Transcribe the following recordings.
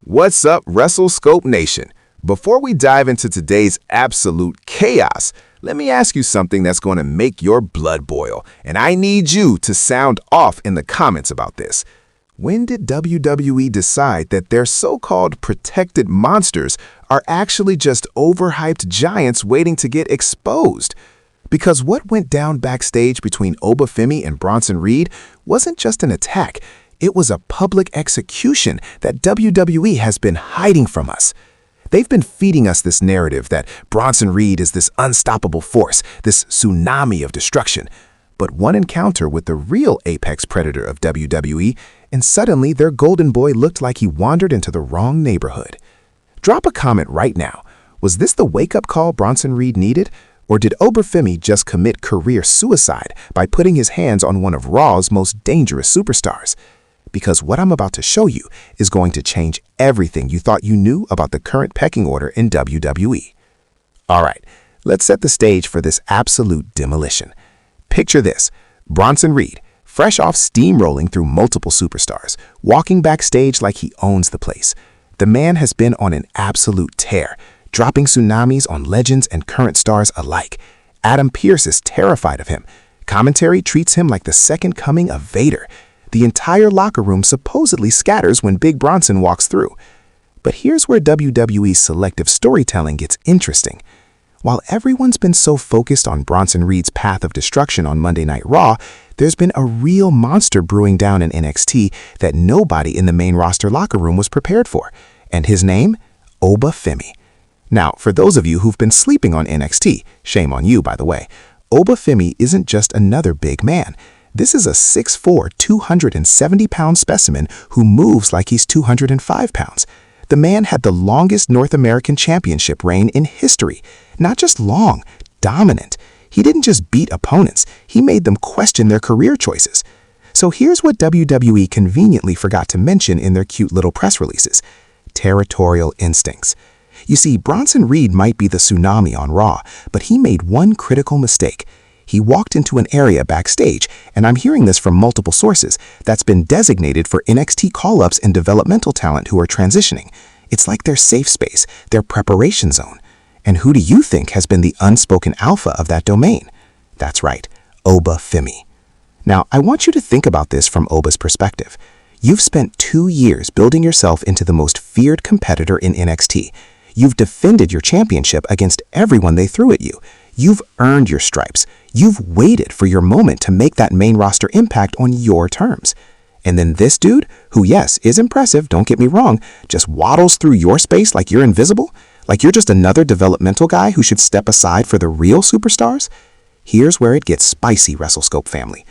What's up, Wrestle Scope Nation? Before we dive into today's absolute chaos, let me ask you something that's going to make your blood boil, and I need you to sound off in the comments about this. When did WWE decide that their so-called protected monsters are actually just overhyped giants waiting to get exposed? Because what went down backstage between Oba Femi and Bronson Reed wasn't just an attack. It was a public execution that WWE has been hiding from us. They've been feeding us this narrative that Bronson Reed is this unstoppable force, this tsunami of destruction. But one encounter with the real apex predator of WWE, and suddenly their golden boy looked like he wandered into the wrong neighborhood. Drop a comment right now. Was this the wake-up call Bronson Reed needed? Or did Oba Femi just commit career suicide by putting his hands on one of Raw's most dangerous superstars? Because what I'm about to show you is going to change everything you thought you knew about the current pecking order in WWE. All right, let's set the stage for this absolute demolition. Picture this: Bronson Reed, fresh off steamrolling through multiple superstars, walking backstage like he owns the place. The man has been on an absolute tear, dropping tsunamis on legends and current stars alike. Adam Pearce is terrified of him. Commentary treats him like the second coming of Vader. The entire locker room supposedly scatters when Big Bronson walks through. But here's where WWE's selective storytelling gets interesting. While everyone's been so focused on Bronson Reed's path of destruction on Monday Night Raw, there's been a real monster brewing down in NXT that nobody in the main roster locker room was prepared for. And his name? Oba Femi. Now, for those of you who've been sleeping on NXT, shame on you, by the way, Oba Femi isn't just another big man. This is a 6'4", 270-pound specimen who moves like he's 205 pounds. The man had the longest North American Championship reign in history. Not just long, dominant. He didn't just beat opponents, he made them question their career choices. So here's what WWE conveniently forgot to mention in their cute little press releases: territorial instincts. You see, Bronson Reed might be the tsunami on Raw, but he made one critical mistake. He walked into an area backstage, and I'm hearing this from multiple sources, that's been designated for NXT call-ups and developmental talent who are transitioning. It's like their safe space, their preparation zone. And who do you think has been the unspoken alpha of that domain? That's right, Oba Femi. Now, I want you to think about this from Oba's perspective. You've spent 2 years building yourself into the most feared competitor in NXT. You've defended your championship against everyone they threw at you. You've earned your stripes. You've waited for your moment to make that main roster impact on your terms. And then this dude, who yes, is impressive, don't get me wrong, just waddles through your space like you're invisible, like you're just another developmental guy who should step aside for the real superstars? Here's where it gets spicy, Wrestle Scope family.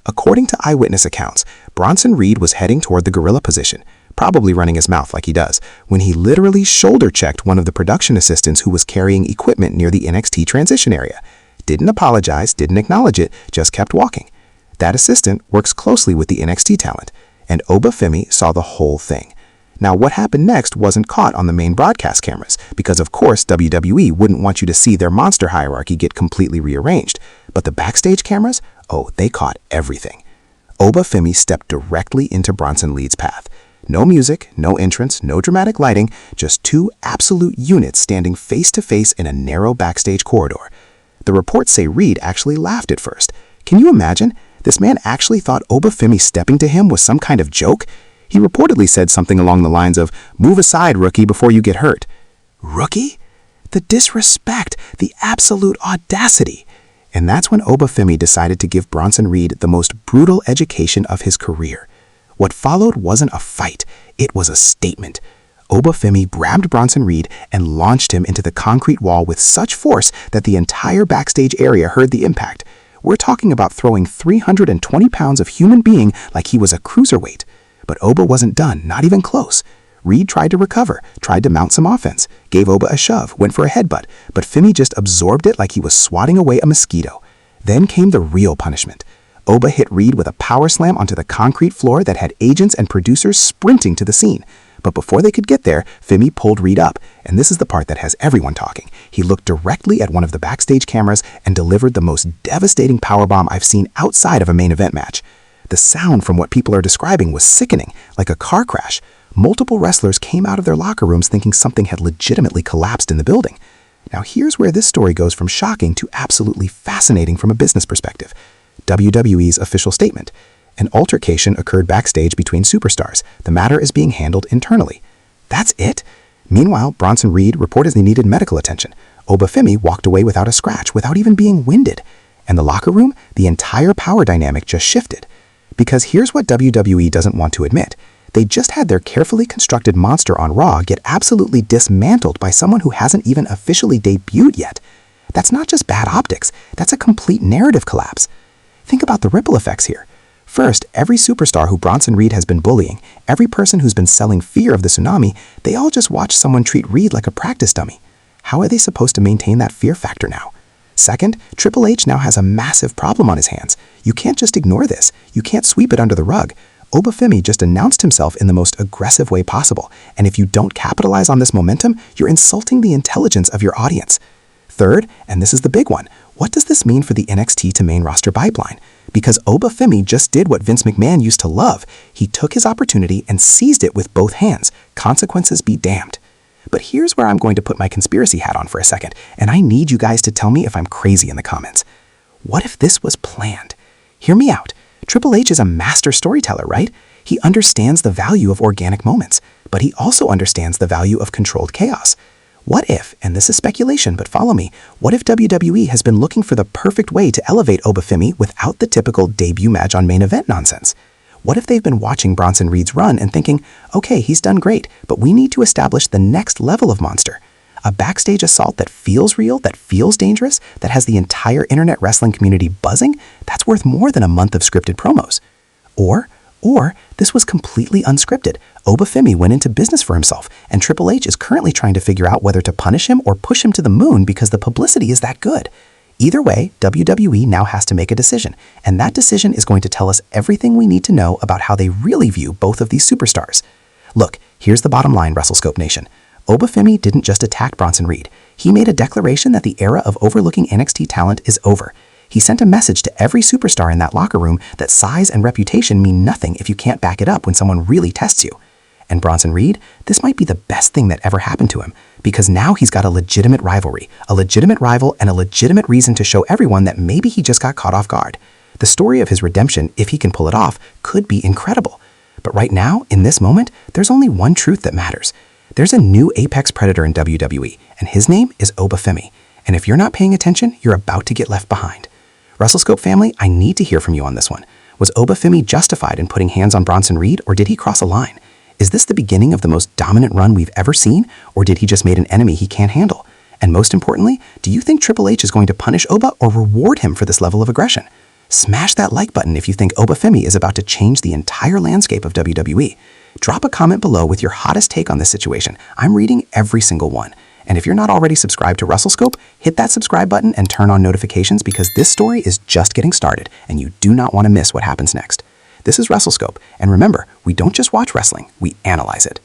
According to eyewitness accounts, Bronson Reed was heading toward the gorilla position, probably running his mouth like he does, when he literally shoulder-checked one of the production assistants who was carrying equipment near the NXT transition area. Didn't apologize, didn't acknowledge it, just kept walking. That assistant works closely with the NXT talent, and Oba Femi saw the whole thing. Now, what happened next wasn't caught on the main broadcast cameras, because of course WWE wouldn't want you to see their monster hierarchy get completely rearranged. But the backstage cameras? Oh, they caught everything. Oba Femi stepped directly into Bronson Reed's path. No music, no entrance, no dramatic lighting, just two absolute units standing face to face in a narrow backstage corridor. The reports say Reed actually laughed at first. Can you imagine? This man actually thought Oba Femi stepping to him was some kind of joke. He reportedly said something along the lines of, "Move aside, rookie, before you get hurt." Rookie? The disrespect, the absolute audacity. And that's when Oba Femi decided to give Bronson Reed the most brutal education of his career. What followed wasn't a fight, it was a statement. Oba Femi grabbed Bronson Reed and launched him into the concrete wall with such force that the entire backstage area heard the impact. We're talking about throwing 320 pounds of human being like he was a cruiserweight. But Oba wasn't done, not even close. Reed tried to recover, tried to mount some offense, gave Oba a shove, went for a headbutt, but Femi just absorbed it like he was swatting away a mosquito. Then came the real punishment. Oba hit Reed with a power slam onto the concrete floor that had agents and producers sprinting to the scene. But before they could get there, Femi pulled Reed up, and this is the part that has everyone talking. He looked directly at one of the backstage cameras and delivered the most devastating powerbomb I've seen outside of a main event match. The sound from what people are describing was sickening, like a car crash. multiple wrestlers came out of their locker rooms thinking something had legitimately collapsed in the building. Now here's where this story goes from shocking to absolutely fascinating from a business perspective. WWE's official statement. An altercation occurred backstage between superstars. The matter is being handled internally. That's it? Meanwhile, Bronson Reed reportedly needed medical attention. Oba Femi walked away without a scratch, without even being winded. And the locker room, the entire power dynamic just shifted. Because here's what WWE doesn't want to admit. They just had their carefully constructed monster on Raw get absolutely dismantled by someone who hasn't even officially debuted yet. That's not just bad optics, that's a complete narrative collapse. Think about the ripple effects here. First, every superstar who Bronson Reed has been bullying, every person who's been selling fear of the Tsunami, they all just watched someone treat Reed like a practice dummy. How are they supposed to maintain that fear factor now? Second, Triple H now has a massive problem on his hands. You can't just ignore this. You can't sweep it under the rug. Oba Femi just announced himself in the most aggressive way possible, and if you don't capitalize on this momentum, you're insulting the intelligence of your audience. Third, and this is the big one, what does this mean for the NXT to main roster pipeline? Because Oba Femi just did what Vince McMahon used to love. He took his opportunity and seized it with both hands. Consequences be damned. But here's where I'm going to put my conspiracy hat on for a second, and I need you guys to tell me if I'm crazy in the comments. What if this was planned? Hear me out. Triple H is a master storyteller, right? He understands the value of organic moments, but he also understands the value of controlled chaos. What if, and this is speculation, but follow me, what if WWE has been looking for the perfect way to elevate Oba Femi without the typical debut match on main event nonsense? What if they've been watching Bronson Reed's run and thinking, okay, he's done great, but we need to establish the next level of monster? A backstage assault that feels real, that feels dangerous, that has the entire internet wrestling community buzzing, that's worth more than a month of scripted promos. Or this was completely unscripted. Oba Femi went into business for himself, and Triple H is currently trying to figure out whether to punish him or push him to the moon because the publicity is that good. Either way, WWE now has to make a decision, and that decision is going to tell us everything we need to know about how they really view both of these superstars. Look, here's the bottom line, Wrestle Scope Nation. Oba Femi didn't just attack Bronson Reed. He made a declaration that the era of overlooking NXT talent is over. He sent a message to every superstar in that locker room that size and reputation mean nothing if you can't back it up when someone really tests you. And Bronson Reed, this might be the best thing that ever happened to him, because now he's got a legitimate rivalry, a legitimate rival, and a legitimate reason to show everyone that maybe he just got caught off guard. The story of his redemption, if he can pull it off, could be incredible. But right now, in this moment, there's only one truth that matters. There's a new apex predator in WWE, and his name is Oba Femi. And if you're not paying attention, you're about to get left behind. Wrestle Scope family, I need to hear from you on this one. Was Oba Femi justified in putting hands on Bronson Reed, or did he cross a line? Is this the beginning of the most dominant run we've ever seen, or did he just make an enemy he can't handle? And most importantly, do you think Triple H is going to punish Oba or reward him for this level of aggression? Smash that like button if you think Oba Femi is about to change the entire landscape of WWE. Drop a comment below with your hottest take on this situation. I'm reading every single one. And if you're not already subscribed to Wrestle Scope, hit that subscribe button and turn on notifications because this story is just getting started and you do not want to miss what happens next. This is Wrestle Scope, and remember, we don't just watch wrestling, we analyze it.